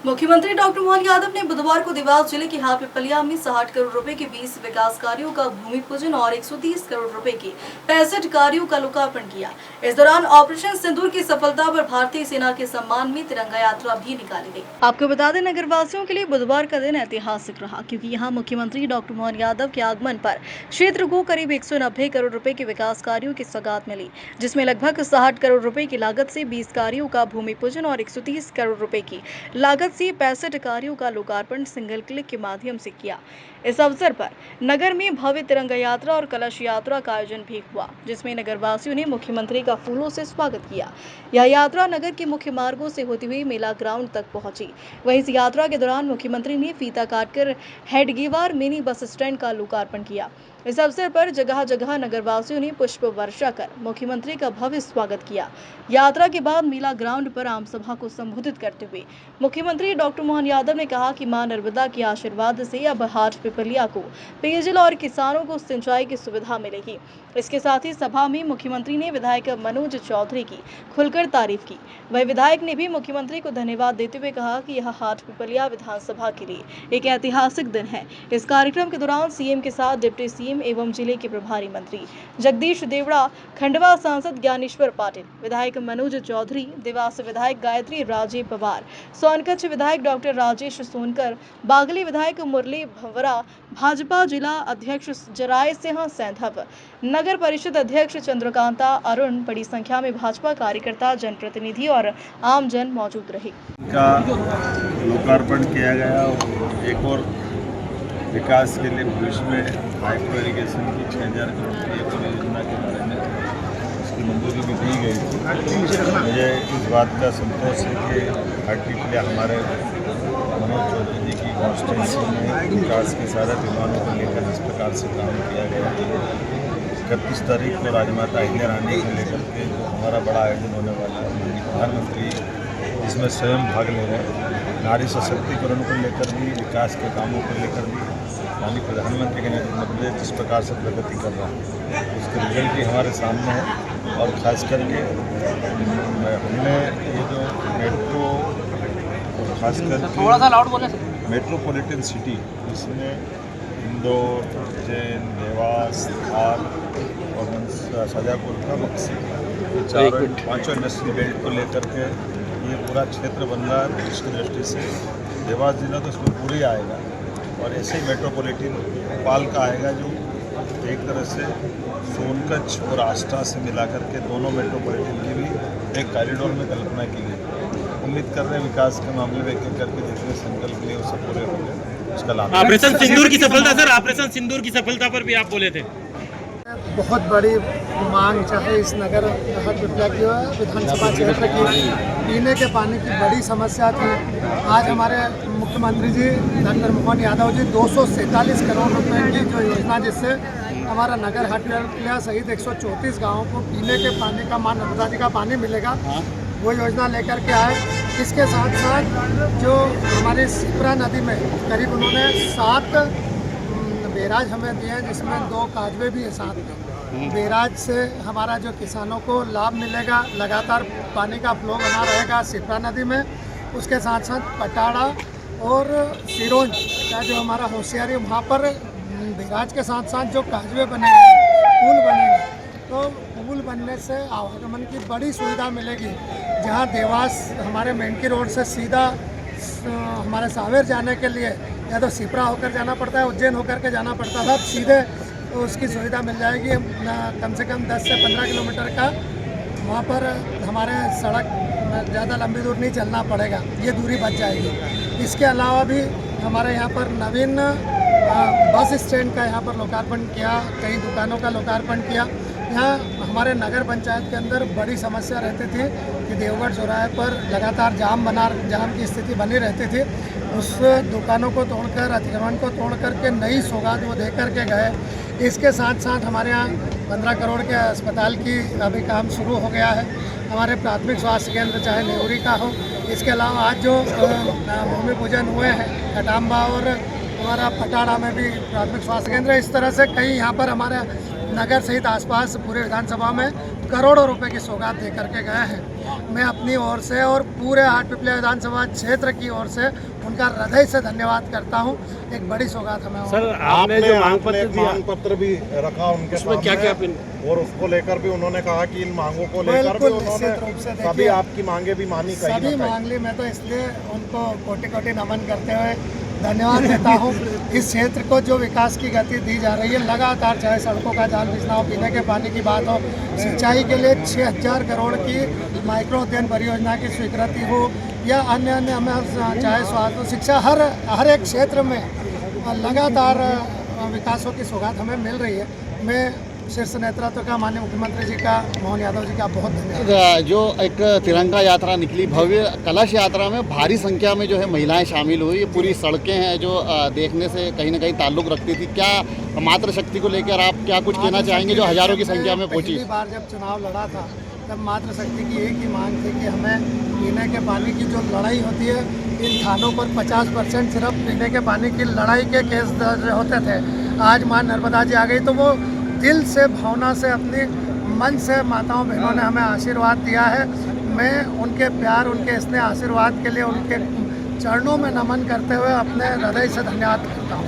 मुख्यमंत्री डॉक्टर मोहन यादव ने बुधवार को देवास जिले के हाटपिपलिया में 60 करोड़ रुपए के 20 विकास कार्यों का भूमि पूजन और 130 करोड़ रुपए के 65 कार्यों का लोकार्पण किया। इस दौरान ऑपरेशन सिंदूर की सफलता पर भारतीय सेना के सम्मान में तिरंगा यात्रा भी निकाली गई। आपको बता दें, नगरवासियों के लिए बुधवार का दिन ऐतिहासिक रहा, क्योंकि यहाँ मुख्यमंत्री डॉक्टर मोहन यादव के आगमन पर क्षेत्र को करीब 190 करोड़ रुपए के विकास कार्यों की सौगात मिली, जिसमें लगभग 60 करोड़ रुपए की लागत से 20 कार्यों का भूमि पूजन और 130 करोड़ रुपए की लागत से 65 कार्यों का लोकार्पण सिंगल क्लिक के माध्यम से किया। इस अवसर पर नगर में भव्य तिरंगा यात्रा और कलश यात्रा का आयोजन भी हुआ, जिसमें नगरवासियों ने मुख्यमंत्री का फूलों से स्वागत किया। यह यात्रा नगर के मुख्य मार्गों से होती हुई मेला ग्राउंड तक पहुंची। वहीं इस यात्रा के दौरान मुख्यमंत्री ने फीता काटकर हेडगेवार मिनी बस स्टैंड का लोकार्पण किया। इस अवसर पर जगह जगह नगरवासियों ने पुष्प वर्षा कर मुख्यमंत्री का भव्य स्वागत किया। यात्रा के बाद मेला ग्राउंड पर आम सभा को संबोधित करते हुए मुख्यमंत्री डॉक्टर मोहन यादव ने कहा कि मां नर्मदा के आशीर्वाद से अब हाटपिपलिया को पेयजल और किसानों को सिंचाई की सुविधा मिलेगी। इसके साथ ही सभा में मुख्यमंत्री ने विधायक मनोज चौधरी की खुलकर तारीफ की। वही विधायक ने भी मुख्यमंत्री को धन्यवाद देते हुए कहा कि यह हाटपिपलिया विधानसभा के लिए एक ऐतिहासिक दिन है। इस कार्यक्रम के दौरान सीएम के साथ डिप्टी सीएम एवं जिले के प्रभारी मंत्री जगदीश देवड़ा, खंडवा सांसद ज्ञानेश्वर पाटिल, विधायक मनोज चौधरी, देवास विधायक गायत्री राजे पवार, सोनकच्छ विधायक डॉक्टर राजेश सोनकर, बागली विधायक मुरली भंवरा, भाजपा जिला अध्यक्ष जराय सिंह सैंधव, नगर परिषद अध्यक्ष चंद्रकांता अरुण, बड़ी संख्या में भाजपा कार्यकर्ता, जनप्रतिनिधि और आमजन मौजूद रहे। का लोकार्पण किया गया और एक और विकास के लिए भविष्य में माइक्रो इरिगेशन की 6000 करोड़ की एक परियोजना के बारे में उसकी मंजूरी भी दी गई थी। मुझे इस बात का संतोष है कि हाटपिपलिया हमारे मनोज चौधरी जी की कॉन्स्टिट्यूंसी में विकास के सारे विमानों को लेकर इस प्रकार से काम किया गया। 31 तारीख को राजमाता अहिल्या रानी को लेकर के हमारा बड़ा आयोजन होने वाला है। प्रधानमंत्री इसमें स्वयं भाग ले रहे हैं। नारी सशक्तिकरण को लेकर भी, विकास के कामों को लेकर भी यानी प्रधानमंत्री के नेतृत्व में जिस प्रकार से प्रगति कर रहा है उसके रिजल्ट भी हमारे सामने है। और ख़ास करके हमने ये जो मेट्रो और ख़ास करके मेट्रोपॉलिटन सिटी, इसमें इंदौर, उज्जैन, देवास, धार और शाजापुर का मकसद पाँचों इंडस्ट्रियल बेल्ट को लेकर के ये पूरा क्षेत्र बन रहा है। जिसकी दृष्टि से देवास जिला तो इसमें पूरी आएगा और ऐसे ही मेट्रोपॉलिटन भोपाल का आएगा, जो एक तरह से सोनकच्छ और आष्टा से मिलाकर के दोनों मेट्रोपॉलिटन की भी एक कॉरिडोर में कल्पना की गई। उम्मीद कर रहे हैं विकास के मामले में एक करके जितने संकल्प लिए उससे पूरे हो गए, उसका लाभ। ऑपरेशन सिंदूर की सफलता सर, ऑपरेशन सिंदूर की सफलता पर भी आप बोले थे। बहुत बड़ी मांग चाहे इस नगर हाटपिपलिया की विधानसभा क्षेत्र की पीने के पानी की बड़ी समस्या थी। आज हमारे मुख्यमंत्री जी डॉक्टर मोहन यादव जी 247 करोड़ रुपए की जो योजना, जिससे हमारा नगर हाटपिपलिया सहित 134 गाँवों को पीने के पानी का, मां नर्मदा जी का पानी मिलेगा, वो योजना लेकर के आए। इसके साथ साथ जो हमारी सिपरा नदी में करीब उन्होंने 7 बैराज हमें दिए, जिसमें 2 काजवे भी है साथ में। बैराज से हमारा जो किसानों को लाभ मिलेगा, लगातार पानी का फ्लो बना रहेगा सिपरा नदी में। उसके साथ साथ पटाड़ा और सिरोंज का जो हमारा होशियारी, वहाँ पर बैराज के साथ साथ जो काजवे बनेंगे, पुल बनेंगे, तो पुल बनने से आवागमन की बड़ी सुविधा मिलेगी। जहाँ देवास हमारे मेंढकी रोड से सीधा हमारे सावेर जाने के लिए या तो सिपरा होकर जाना पड़ता है, उज्जैन होकर के जाना पड़ता था, सीधे तो उसकी सुविधा मिल जाएगी। कम से कम 10 से 15 किलोमीटर का वहाँ पर हमारे सड़क ज़्यादा लंबी दूर नहीं चलना पड़ेगा, ये दूरी बच जाएगी। इसके अलावा भी हमारे यहाँ पर नवीन बस स्टैंड का यहाँ पर लोकार्पण किया, कई दुकानों का लोकार्पण किया। यहाँ हमारे नगर पंचायत के अंदर बड़ी समस्या रहती थी कि देवगढ़ चौराहे पर लगातार जाम की स्थिति बनी रहती थी। उस दुकानों को तोड़कर, अतिक्रमण को तोड़ करके नई सौगात वो दे करके गए। इसके साथ साथ हमारे यहाँ 15 करोड़ के अस्पताल की अभी काम शुरू हो गया है। हमारे प्राथमिक स्वास्थ्य केंद्र चाहे नेवरी का हो, इसके अलावा आज जो भूमि पूजन हुए हैं कटाम्बा और हमारा पटाड़ा में भी प्राथमिक स्वास्थ्य केंद्र है। इस तरह से कई यहाँ पर हमारे नगर सहित आसपास पूरे विधानसभा में करोड़ों रुपए की सौगात दे करके गए हैं। मैं अपनी ओर से और पूरे हाटपिपलिया विधानसभा क्षेत्र की ओर से उनका हृदय से धन्यवाद करता हूँ। एक बड़ी सौगात हमें सर आपने जो मांग पत्र दिया मांग पत्र भी रखा उनके उसमें क्या क्या और उसको लेकर भी उन्होंने कहा कि इन मांगों को लेकर भी उन्होंने सभी आपकी मांगे भी मानी कहीं सभी मांग ली। मैं तो इसलिए उनको कोटि कोटि नमन करते हुए धन्यवाद देता हूँ। इस क्षेत्र को जो विकास की गति दी जा रही है लगातार, चाहे सड़कों का जाल बिछना हो, पीने के पानी की बात हो, सिंचाई के लिए 6000 करोड़ की माइक्रो उद्यान परियोजना की स्वीकृति हो या अन्य अन्य हमें चाहे स्वास्थ्य शिक्षा, हर एक क्षेत्र में लगातार विकासों की सौगात हमें मिल रही है। मैं शीर्ष नेतृत्व का माननीय मुख्यमंत्री जी का, मोहन यादव जी का बहुत धन्यवाद। जो एक तिरंगा यात्रा निकली, भव्य कलश यात्रा में भारी संख्या में जो है महिलाएं शामिल हुई। ये पूरी सड़कें हैं जो देखने से कहीं ना कहीं ताल्लुक रखती थी। क्या मातृशक्ति को लेकर आप क्या कुछ कहना चाहेंगे जो हजारों की संख्या में पहुंची? पहली बार जब चुनाव लड़ा था तब मातृशक्ति की एक ही मांग थी कि हमें पीने के पानी की जो लड़ाई होती है, इन थानों पर 50% सिर्फ पीने के पानी की लड़ाई के केस दर्ज होते थे। आज मां नर्मदा जी आ गई तो वो दिल से, भावना से, अपनी मन से माताओं बहनों ने हमें आशीर्वाद दिया है। मैं उनके प्यार, उनके स्नेह आशीर्वाद के लिए उनके चरणों में नमन करते हुए अपने हृदय से धन्यवाद करता हूँ।